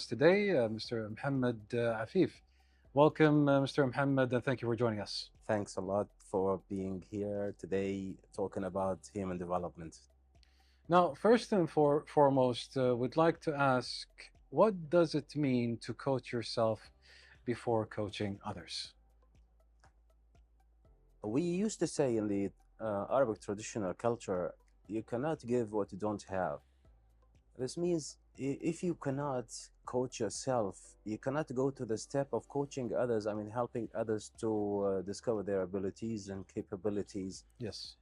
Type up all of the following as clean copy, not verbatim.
today, Mr. Mohammed Afif. Welcome, Mr. Mohammed, and thank you for joining us. Thanks a lot for being here today talking about human development. Now, first and foremost, we'd like to ask, what does it mean to coach yourself before coaching others? We used to say in the Arabic traditional culture, you cannot give what you don't have. This means if you cannot coach yourself, you cannot go to the step of coaching others, helping others to discover their abilities and capabilities. Yes.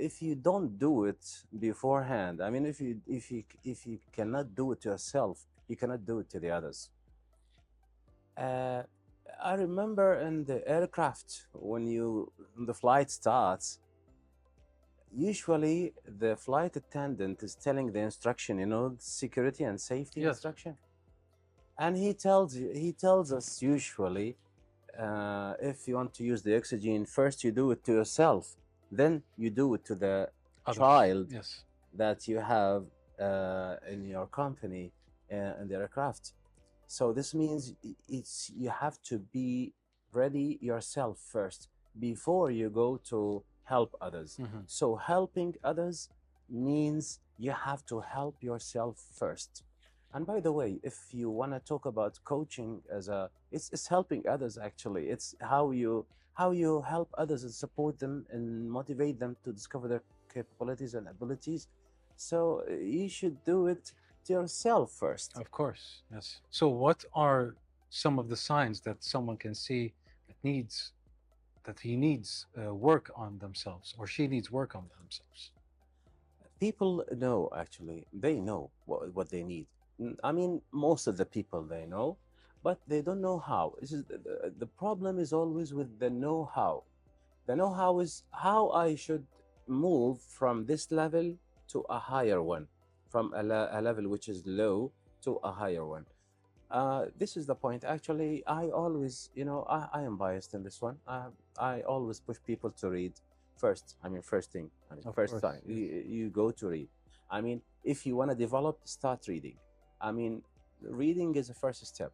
If you don't do it beforehand, if you cannot do it to yourself, you cannot do it to the others. Uh, I remember in the aircraft when the flight starts, usually the flight attendant is telling the instruction, security and safety Yes. instruction, and he tells us usually, if you want to use the oxygen, first you do it to yourself, then you do it to the Others. child Yes. that you have in your company in the aircraft. So this means you have to be ready yourself first before you go to help others. Mhm. So helping others means you have to help yourself first. And by the way, if you want to talk about coaching as it's helping others actually. It's how you help others and support them and motivate them to discover their capabilities and abilities. So you should do it to yourself first. Of course. Yes. So, what are some of the signs that someone can see that he needs work on themselves or she needs work on themselves? People know, actually, they know what they need. Most of the people they know, but they don't know how. The problem is always with the know how. The know how is how I should move from this level to a higher one, from a level which is low to a higher one. This is the point. Actually, I always, I am biased in this one. I always push people to read first. First thing. Of First course. time Yes. you go to read. If you want to develop, start reading. I mean, Reading is the first step.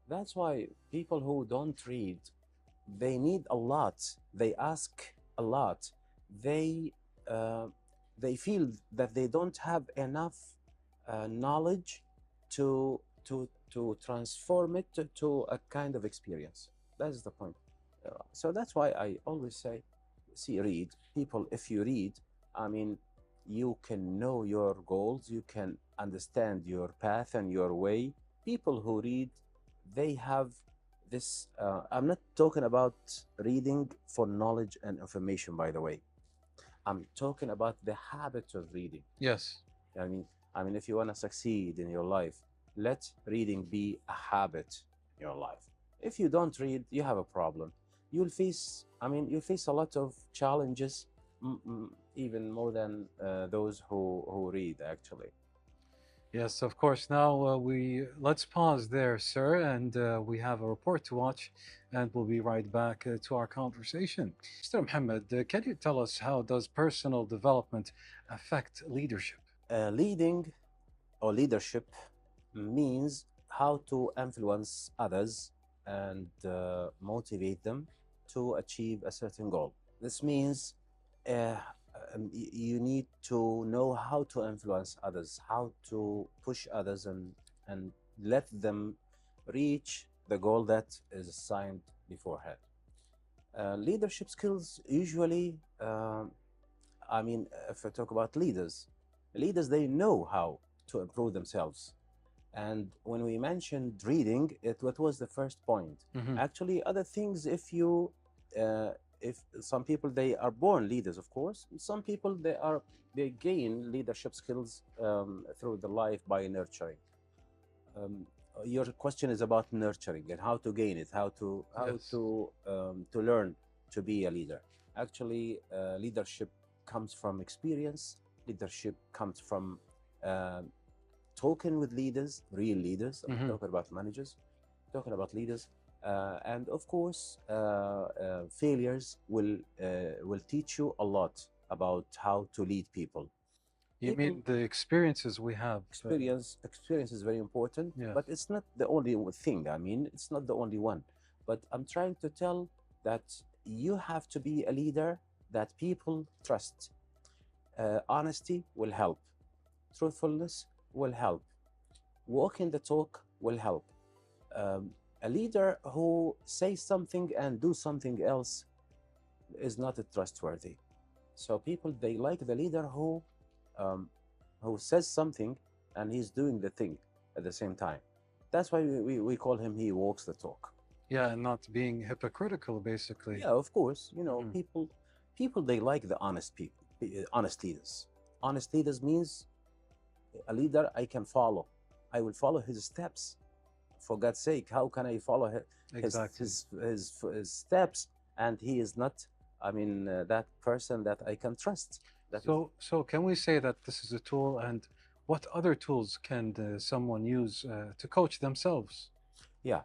That's why people who don't read, they need a lot. They ask a lot. They uh, they feel that they don't have enough knowledge to transform it to a kind of experience. That's the point. So that's why I always say, see, read. People, if you read, I mean, you can know your goals, you can understand your path and your way. People who read, they have this. I'm not talking about reading for knowledge and information, by the way. I'm talking about the habit of reading. Yes. I mean, if you want to succeed in your life, let reading be a habit in your life. If you don't read, you have a problem. You'll face a lot of challenges, even more than those who read, actually. Yes, of course. Now we let's pause there, sir, and we have a report to watch, and we'll be right back to our conversation. Mr. Mohammed, can you tell us how does personal development affect leadership? Leading or leadership means how to influence others and motivate them to achieve a certain goal. This means uh, you need to know how to influence others, how to push others, and let them reach the goal that is assigned beforehand. Leadership skills usually, if I talk about leaders, they know how to improve themselves. And when we mentioned reading, what was the first point? Hmm. Actually, other things, uh, if some people they are born leaders, of course. Some people they gain leadership skills through the life by nurturing. Um, your question is about nurturing and how to gain it, Yes. to learn to be a leader. Actually, leadership comes from experience. Leadership comes from uh, talking with leaders, real leaders. I'm not Hmm. talking about managers, talking about leaders. And of course, failures will teach you a lot about how to lead people. You People mean the experiences we have? experience is very important, Yeah. but it's not the only thing. I mean, it's not the only one. But I'm trying to tell that you have to be a leader that people trust. Honesty will help. Truthfulness will help. Walking the talk will help. A leader who says something and do something else is not trustworthy. So people, they like the leader um, who says something and he's doing the thing at the same time. That's why we call him, he walks the talk. Yeah, and not being hypocritical, basically. Yeah, of course. You know, Mhm. people they like the honest people, honest leaders. Honest leaders means a leader I can follow. I will follow his steps. For God's sake, how can I follow Exactly. his steps and he is not? I mean, that person that I can trust. That is, So can we say that this is a tool, and what other tools can someone use to coach themselves? yeah.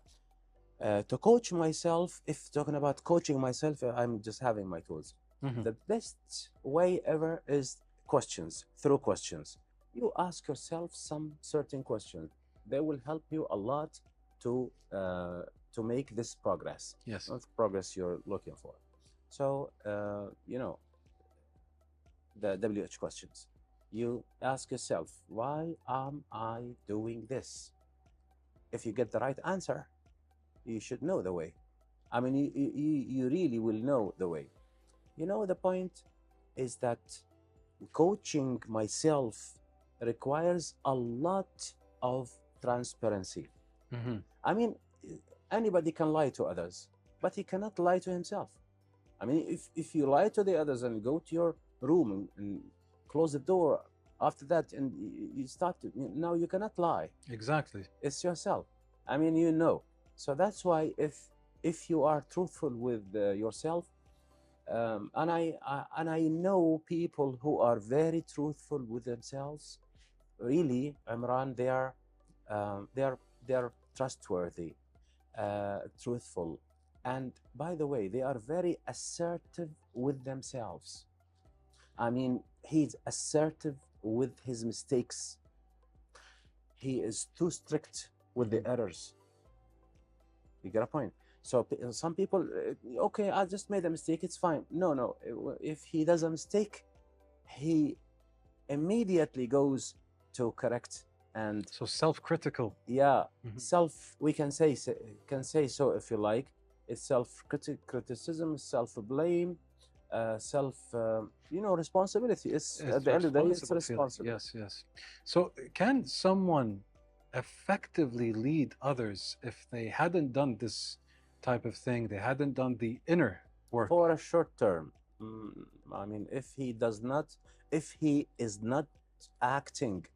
To coach myself, if talking about coaching myself, I'm just having my tools. Mhm. The best way ever is questions, through questions. You ask yourself some certain questions. They will help you a lot to make this progress, Yes. not progress you're looking for. So, you know, the WH questions. You ask yourself, why am I doing this? If you get the right answer, you should know the way. I mean, you really will know the way. You know, the point is that coaching myself requires a lot of transparency. Mhm. I mean, anybody can lie to others, but he cannot lie to himself. I mean, if you lie to the others and go to your room and close the door after that and you start to, now you cannot lie. Exactly. It's yourself. I mean, you know. So that's why if you are truthful with yourself, and I know people who are very truthful with themselves. Really, Imran, they are um, they are they are trustworthy, truthful, and by the way, they are very assertive with themselves. I mean, he's assertive with his mistakes. He is too strict with the Mhm. errors. You get a point. So some people, okay, I just made a mistake. It's fine. No, no. If he does a mistake, he immediately goes to correct and So self-critical. yeah, Mhm. self. We can say so if you like. It's self-criticism, self-blame, responsibility. It's at It's the end of the day, it's responsible feeling. responsibility. Yes, yes. So can someone effectively lead others if they hadn't done this type of thing? They hadn't done the inner work. For a short term. I mean, if he is not acting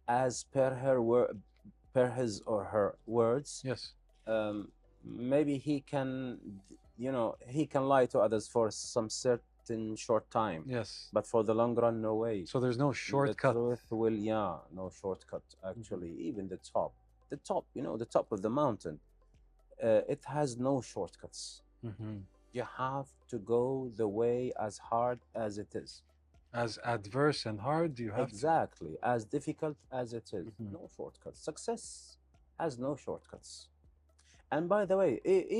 as per his or her words, Yes. maybe he can, he can lie to others for some certain short time, Yes. but for the long run, no way. So there's no The shortcut. truth will, yeah, no shortcut. Actually, even the top, the top of the mountain, it has no shortcuts. Mhm. You have to go the way as hard as it is. As adverse and hard, you have Exactly, as difficult as it is. to. Mhm. No shortcuts. Success has no shortcuts. And by the way,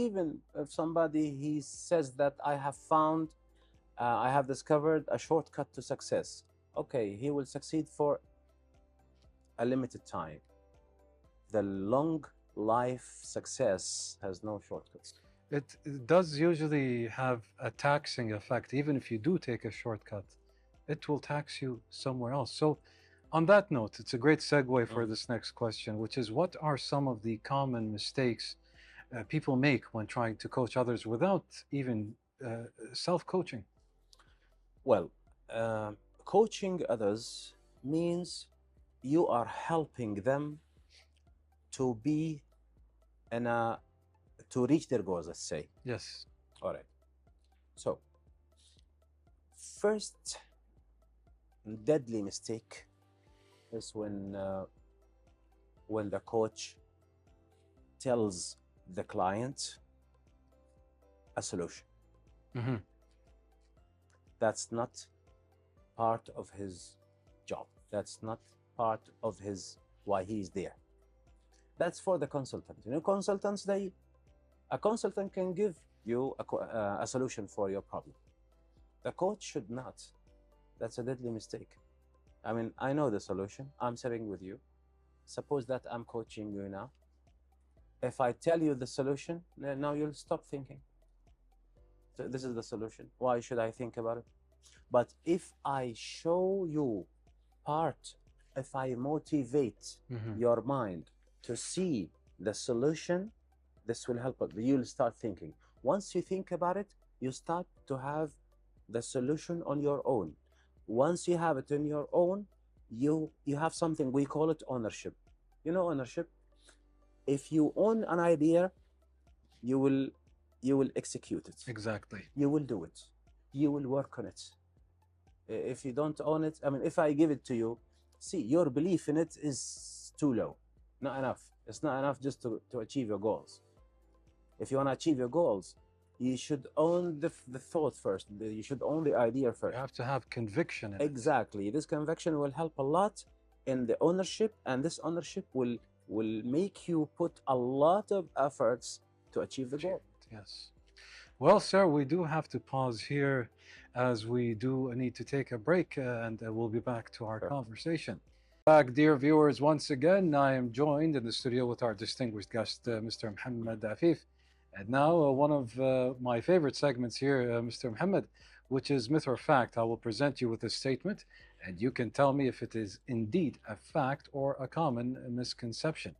even if somebody he says that I have discovered a shortcut to success. Okay, he will succeed for a limited time. The long life success has no shortcuts. It does usually have a taxing effect. Even if you do take a shortcut, it will tax you somewhere else. So, on that note, it's a great segue for Mm. this next question, which is what are some of the common mistakes people make when trying to coach others without even self coaching? Well, uh, coaching others means you are helping them to be in a to reach their goals. Let's say. Yes. All right. So, first deadly mistake is when the coach tells the client a solution. Hmm. That's not part of his job. That's not part of his why he's there. That's for the consultant. You know, consultants, a consultant can give you a solution for your problem. The coach should not. That's a deadly mistake. I mean, I know the solution. I'm sitting with you. Suppose that I'm coaching you now. If I tell you the solution, then now you'll stop thinking. So this is the solution. Why should I think about it? But if I show you part, if I motivate your mind to see the solution, this will help. You'll start thinking. Once you think about it, you start to have the solution on your own. Once you have it on your own, you have something, we call it ownership. You know ownership? If you own an idea, you will execute it. Exactly. You will do it. You will work on it. If you don't own it, I mean, if I give it to you, see, your belief in it is too low. Not enough. It's not enough just to achieve your goals. If you want to achieve your goals, you should own the thought first. You should own the idea first. You have to have conviction in it. Exactly. This conviction will help a lot in the ownership, and this ownership will make you put a lot of efforts to achieve the goal. Yes. Well, sir, we do have to pause here as we do need to take a break, and we'll be back to our conversation. Back, dear viewers, once again, I am joined in the studio with our distinguished guest, Mr. Mohammed Afif. And now, one of my favorite segments here, Mr. Mohammed, which is myth or fact. I will present you with a statement, and you can tell me if it is indeed a fact or a common misconception.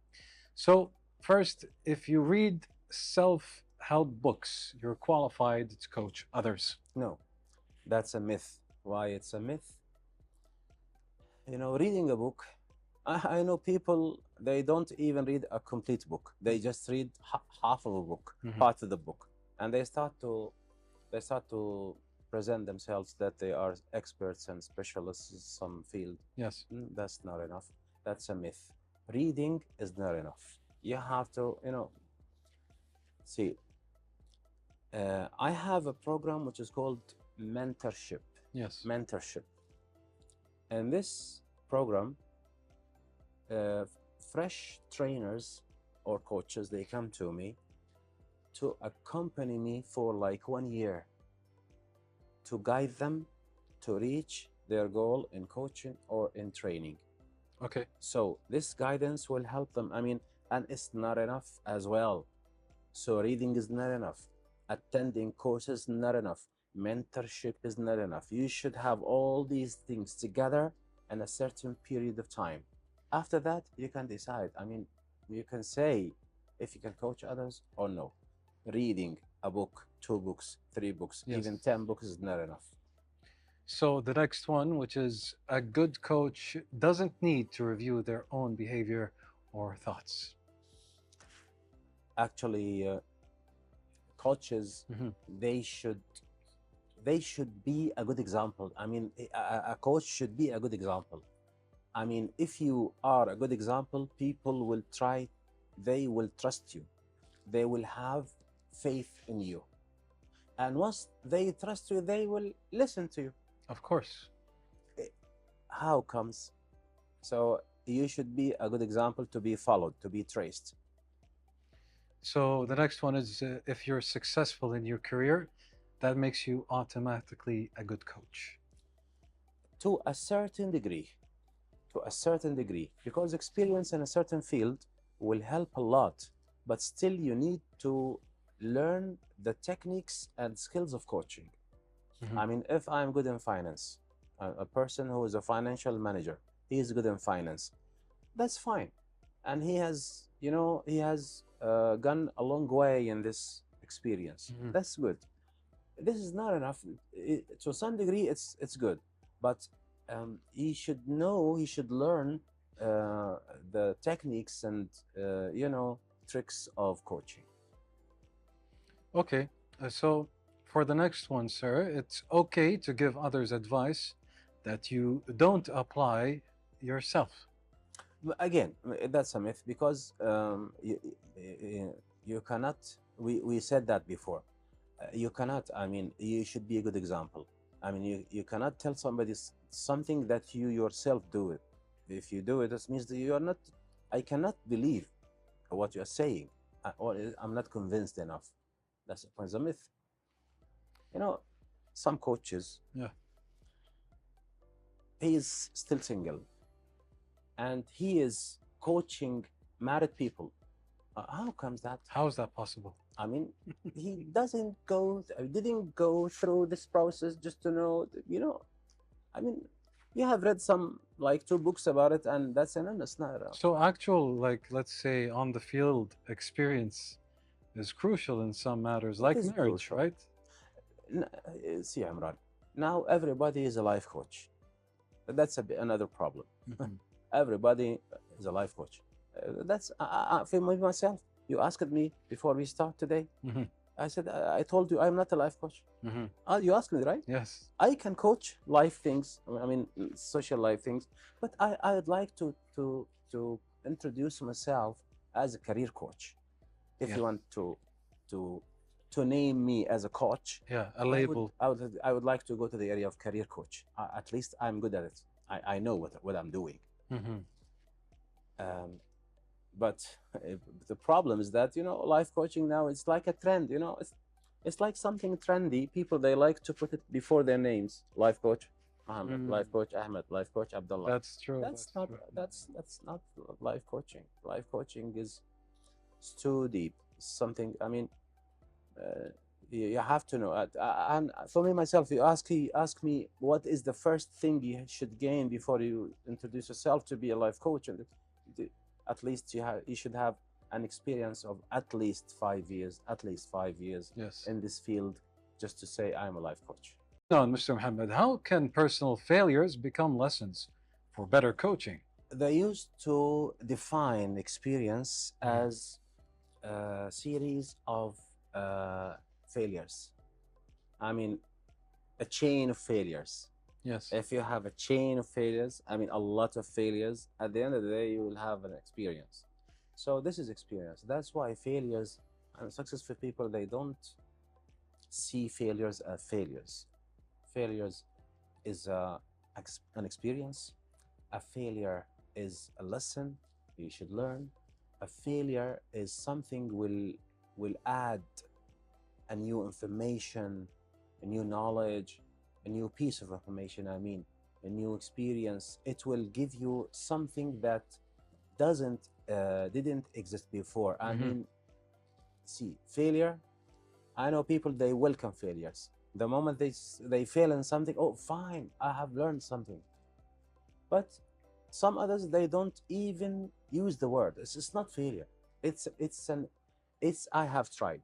So, first, if you read self-help books, you're qualified to coach others. No, that's a myth. Why it's a myth? You know, reading a book, I know people, they don't even read a complete book. They just read half of a book, part of the book, and they start to present themselves that they are experts and specialists in some field. Yes. That's not enough. That's a myth. Reading is not enough. You have to, you know, see, I have a program which is called mentorship. Yes. Mentorship. And this program, fresh trainers or coaches, they come to me to accompany me for like 1 year to guide them to reach their goal in coaching or in training. Okay. So this guidance will help them. I mean, and it's not enough as well. So reading is not enough. Attending courses not enough. Mentorship is not enough. You should have all these things together in a certain period of time. After that, you can decide. I mean, you can say if you can coach others or no. Reading a book, 2 books, 3 books, Yes. even 10 books is not enough. So the next one, which is a good coach doesn't need to review their own behavior or thoughts. Actually, coaches, they should be a good example. I mean, a coach should be a good example. I mean, if you are a good example, people will they will trust you. They will have faith in you. And once they trust you, they will listen to you. Of course. How comes? So you should be a good example to be followed, to be traced. So the next one is if you're successful in your career, that makes you automatically a good coach. To a certain degree. To a certain degree. Because experience in a certain field will help a lot. But still you need to learn the techniques and skills of coaching. I mean, if I'm good in finance, a person who is a financial manager, he is good in finance, that's fine. And he has, you know, gone a long way in this experience. That's good. This is not enough. To some degree, it's good. But he should know, he should learn the techniques and, you know, tricks of coaching. Okay, so for the next one, sir, it's okay to give others advice that you don't apply yourself. Again, that's a myth because you cannot, we said that before. You cannot, I mean, you should be a good example. I mean, you cannot tell somebody something that you yourself do it. If you do it, this means that you are not. I cannot believe what you are saying, or I'm not convinced enough. That's a myth. You know, some coaches, Yeah. he is still single, and he is coaching married people. How comes that? How is that possible? I mean, he didn't go through this process just to know, I mean, you have read some, like, two books about it, and that's enough. It's not enough. So actual, like, let's say on the field experience is crucial in some matters, It like is marriage, crucial. right? See, Imran, now everybody is a life coach. That's another problem. Mhm. Everybody is a life coach. That's for me myself. You asked me before we start today. Mhm. I said, I told you I'm not a life coach. Mhm. You asked me, right? Yes. I can coach life things. I mean, social life things. But I would like to introduce myself as a career coach. If Yeah. you want to to name me as a coach, Yeah. A I would label. I would like to go to the area of career coach. At least I'm good at it. I know what I'm doing. Mhm. Um, but the problem is that life coaching now, it's like a trend. It's like something trendy. People, they like to put it before their names. Life coach Mohammed, Mm. life coach Ahmed, life coach Abdullah. That's true. That's That's not true. that's not life coaching. Life coaching is too deep. Something, I mean, you have to know. And for me myself, ask me what is the first thing you should gain before you introduce yourself to be a life coach, and at least you should have an experience of at least 5 years, Yes. in this field, just to say I'm a life coach. No, Mr. Muhammad, how can personal failures become lessons for better coaching? They used to define experience Mhm. as a series of failures. I mean, a chain of failures. Yes. If you have a chain of failures, I mean, a lot of failures, at the end of the day, you will have an experience. So this is experience. That's why failures and successful people, they don't see failures as failures. Failures is an experience. A failure is a lesson you should learn. A failure is something will add a new information, a new knowledge, a new piece of information. I mean, a new experience. It will give you something that didn't exist before. I Mhm. mean, see, failure. I know people, they welcome failures. The moment they fail in something, oh, fine, I have learned something. But some others, they don't even use the word. It's not failure. It's I have tried.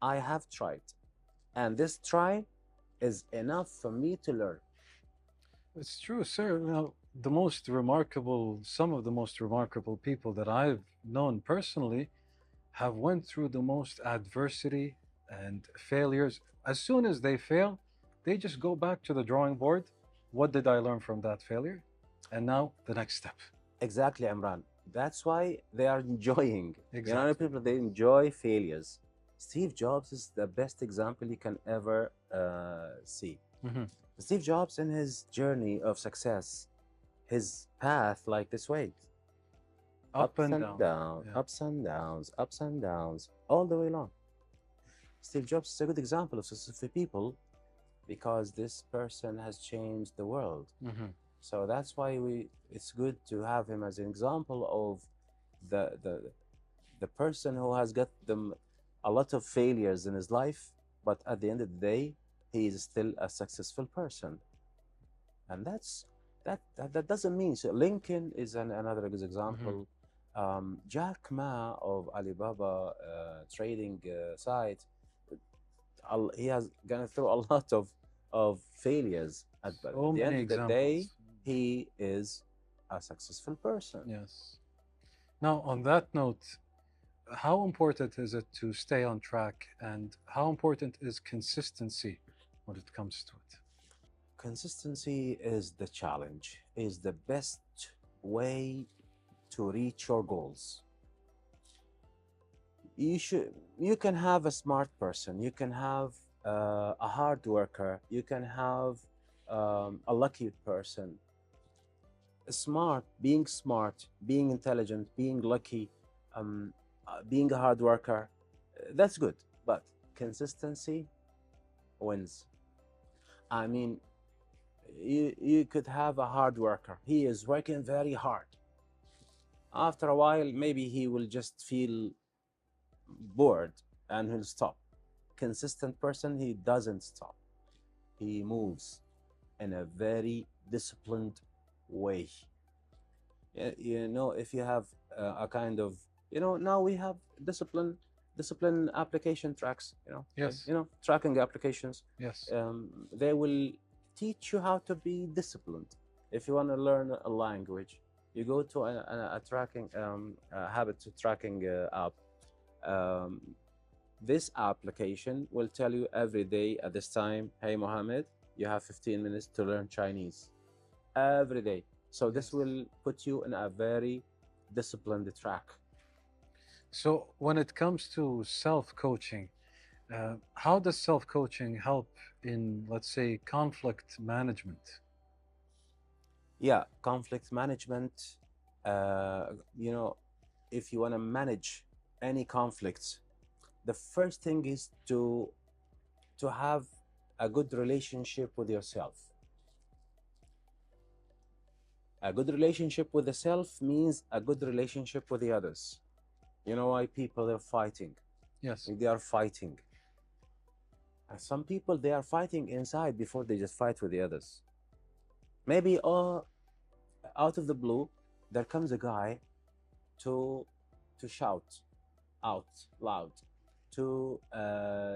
I have tried, and this try is enough for me to learn. It's true, sir. Now, some of the most remarkable people that I've known personally have went through the most adversity and failures. As soon as they fail, they just go back to the drawing board. What did I learn from that failure? And now the next step. Exactly, Imran. That's why they are enjoying. Exactly. People, they enjoy failures. Steve Jobs is the best example you can ever see. Hmm. Steve Jobs, in his journey of success, his path like this way, Up ups and and down. downs, Yeah. ups and downs, ups and downs, all the way long. Steve Jobs is a good example of successful people because this person has changed the world. Hmm. So that's why it's good to have him as an example of the the the person who has got them a lot of failures in his life, but at the end of the day, he is still a successful person. And that doesn't mean, so Lincoln is another good Hmm. example. Jack Ma of Alibaba trading site, he has gone through a lot of failures, but So at the many end of the day, examples. he is a successful person. Yes. Now, on that note, how important is it to stay on track and how important is consistency when it comes to it? Consistency is the challenge, is the best way to reach your goals. You can have a smart person, you can have a hard worker, you can have a lucky person. Smart, being intelligent, being lucky, being a hard worker, that's good. But consistency wins. I mean, you could have a hard worker. He is working very hard. After a while, maybe he will just feel bored and he'll stop. Consistent person, he doesn't stop. He moves in a very disciplined way. You know, if you have a kind of, you know, now we have discipline application tracks, Yes. you know, tracking applications. Yes. They will teach you how to be disciplined. If you want to learn a language, you go to a tracking habit tracking app. um, this application will tell you every day at this time, hey Mohammed, you have 15 minutes to learn Chinese every day. So this Yes. will put you in a very disciplined track. So when it comes to self-coaching, how does self-coaching help in, let's say, conflict management? Yeah, conflict management. You know, if you want to manage any conflicts, the first thing is to have a good relationship with yourself. A good relationship with the self means a good relationship with the others. You know why people are fighting? Yes. They are fighting. And some people, they are fighting inside before they just fight with the others. Maybe out of the blue, there comes a guy to shout out loud, to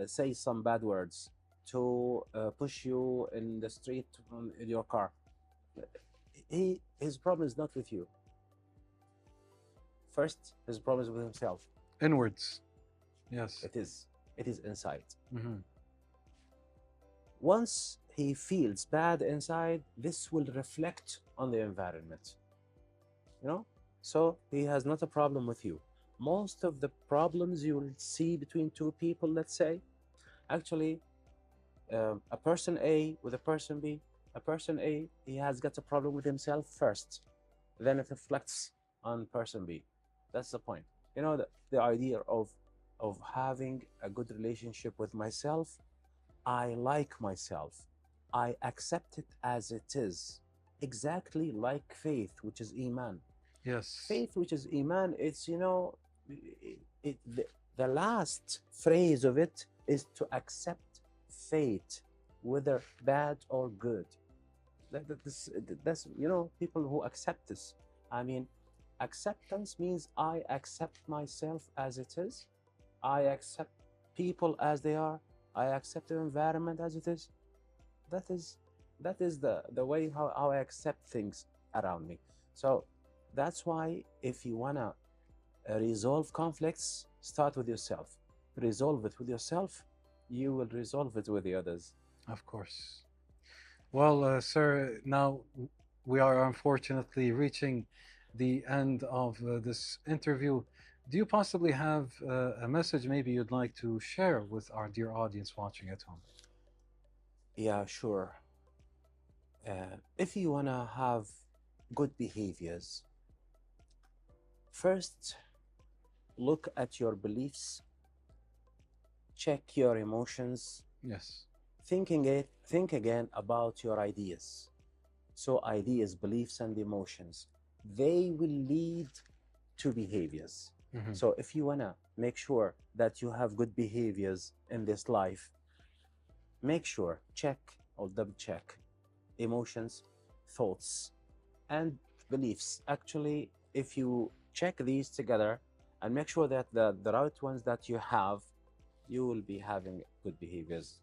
say some bad words, to push you in the street in your car. His problem is not with you. First, his problem is with himself. Inwards. Yes. It is inside. Hmm. Once he feels bad inside, this will reflect on the environment. You know? So he has not a problem with you. Most of the problems you will see between two people, let's say, actually, a person A with a person B, a person A, he has got a problem with himself first, then it reflects on person B. That's the point. You know, the idea of having a good relationship with myself. I like myself. I accept it as it is. Exactly like faith, which is Iman. Yes. Faith, which is Iman, it's, you know, the last phrase of it is to accept fate, whether bad or good. That's, you know, people who accept this. I mean, acceptance means I accept myself as it is. I accept people as they are. I accept the environment as it is. That is the way how I accept things around me. So that's why if you wanna resolve conflicts, start with yourself. Resolve it with yourself, you will resolve it with the others. Of course. Well, sir, now we are unfortunately reaching the end of this interview. Do you possibly have a message maybe you'd like to share with our dear audience watching at home? Yeah, sure. If you wanna have good behaviors, first look at your beliefs, check your emotions, Yes. think again about your ideas. So ideas, beliefs, and emotions, they will lead to behaviors. Hmm. So if you wanna make sure that you have good behaviors in this life, make sure, check or double check emotions, thoughts, and beliefs. Actually, if you check these together and make sure that the right ones that you have, you will be having good behaviors